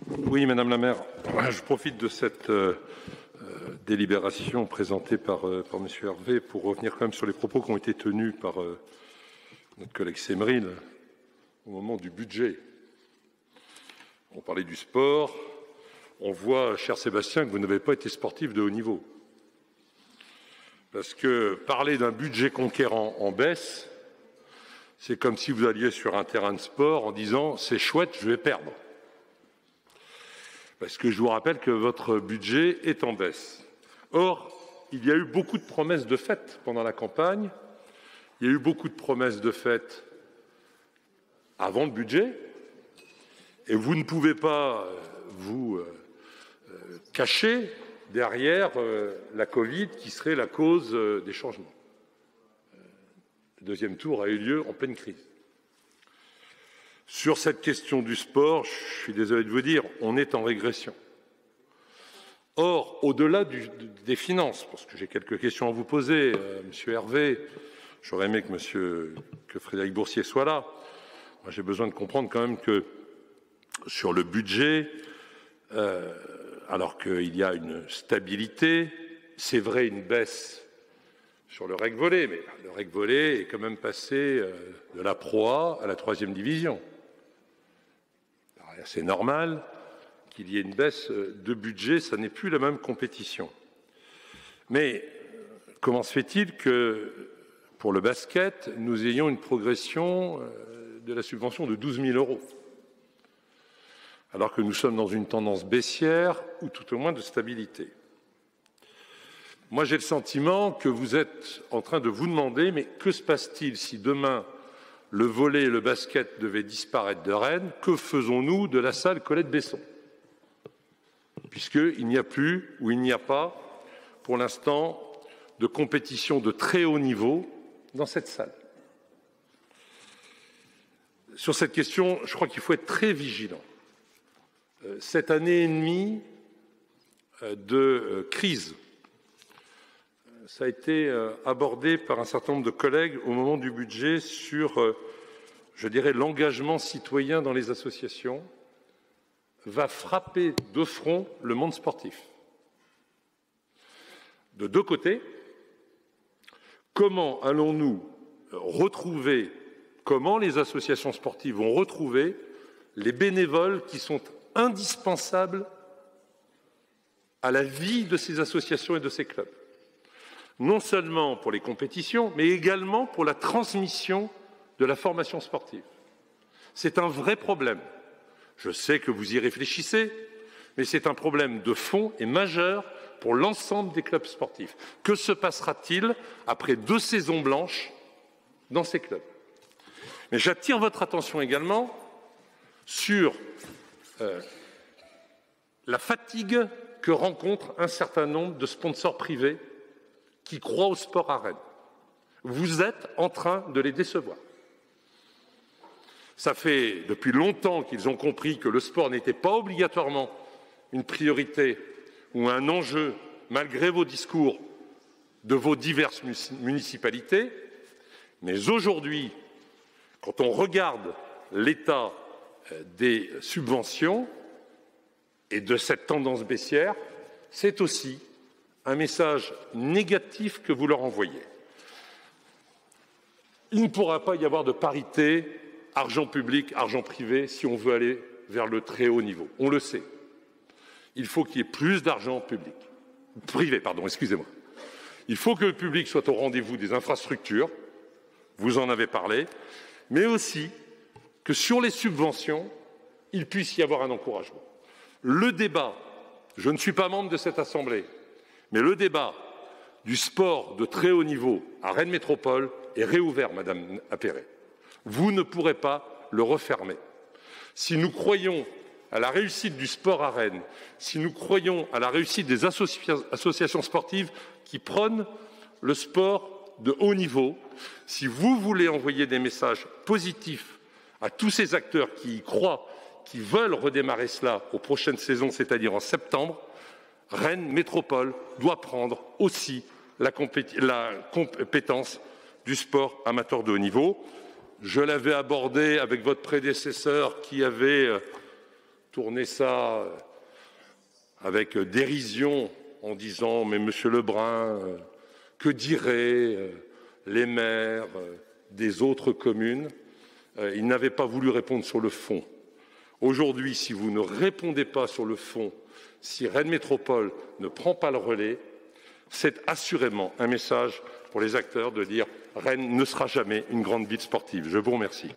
Oui, Madame la maire, je profite de cette délibération présentée par M. Hervé pour revenir quand même sur les propos qui ont été tenus par notre collègue Semrine au moment du budget. On parlait du sport. On voit, cher Sébastien, que vous n'avez pas été sportif de haut niveau. Parce que parler d'un budget conquérant en baisse, c'est comme si vous alliez sur un terrain de sport en disant « c'est chouette, je vais perdre ». Parce que je vous rappelle que votre budget est en baisse. Or, il y a eu beaucoup de promesses de faites pendant la campagne, il y a eu beaucoup de promesses de faites avant le budget, et vous ne pouvez pas vous cacher derrière la Covid qui serait la cause des changements. Le deuxième tour a eu lieu en pleine crise. Sur cette question du sport, je suis désolé de vous dire, on est en régression. Or, au-delà des finances, parce que j'ai quelques questions à vous poser, Monsieur Hervé, j'aurais aimé que Frédéric Boursier soit là. Moi, j'ai besoin de comprendre quand même que sur le budget, alors qu'il y a une stabilité, c'est vrai une baisse sur le rec volley, mais le rec volley est quand même passé de la Pro A à la 3e division. C'est normal qu'il y ait une baisse de budget, ça n'est plus la même compétition. Mais comment se fait-il que pour le basket, nous ayons une progression de la subvention de 12 000 €, alors que nous sommes dans une tendance baissière ou tout au moins de stabilité? Moi, j'ai le sentiment que vous êtes en train de vous demander, mais que se passe-t-il si demain le volley et le basket devaient disparaître de Rennes? Que faisons-nous de la salle Colette-Besson? Puisqu'il n'y a plus, ou il n'y a pas, pour l'instant, de compétition de très haut niveau dans cette salle. Sur cette question, je crois qu'il faut être très vigilant. Cette année et demie de crise, ça a été abordé par un certain nombre de collègues au moment du budget sur, je dirais, l'engagement citoyen dans les associations va frapper de front le monde sportif. De deux côtés, comment allons-nous retrouver, comment les associations sportives vont retrouver les bénévoles qui sont indispensables à la vie de ces associations et de ces clubs? Non seulement pour les compétitions, mais également pour la transmission de la formation sportive. C'est un vrai problème. Je sais que vous y réfléchissez, mais c'est un problème de fond et majeur pour l'ensemble des clubs sportifs. Que se passera-t-il après 2 saisons blanches dans ces clubs? Mais j'attire votre attention également sur la fatigue que rencontrent un certain nombre de sponsors privés qui croient au sport à Rennes. Vous êtes en train de les décevoir. Ça fait depuis longtemps qu'ils ont compris que le sport n'était pas obligatoirement une priorité ou un enjeu, malgré vos discours de vos diverses municipalités. Mais aujourd'hui, quand on regarde l'état des subventions et de cette tendance baissière, c'est aussi un message négatif que vous leur envoyez. Il ne pourra pas y avoir de parité argent public, argent privé, si on veut aller vers le très haut niveau. On le sait. Il faut qu'il y ait plus d'argent privé, excusez-moi. Il faut que le public soit au rendez-vous des infrastructures, vous en avez parlé, mais aussi que sur les subventions, il puisse y avoir un encouragement. Le débat, je ne suis pas membre de cette Assemblée, mais le débat du sport de très haut niveau à Rennes Métropole est réouvert, Madame Appéré. Vous ne pourrez pas le refermer. Si nous croyons à la réussite du sport à Rennes, si nous croyons à la réussite des associations sportives qui prônent le sport de haut niveau, si vous voulez envoyer des messages positifs à tous ces acteurs qui y croient, qui veulent redémarrer cela aux prochaines saisons, c'est-à-dire en septembre, Rennes Métropole doit prendre aussi la compétence du sport amateur de haut niveau. Je l'avais abordé avec votre prédécesseur qui avait tourné ça avec dérision en disant « Mais Monsieur Lebrun, que diraient les maires des autres communes ?» Il n'avait pas voulu répondre sur le fond. Aujourd'hui, si vous ne répondez pas sur le fond, si Rennes Métropole ne prend pas le relais, c'est assurément un message pour les acteurs de dire « Rennes ne sera jamais une grande ville sportive ». Je vous remercie.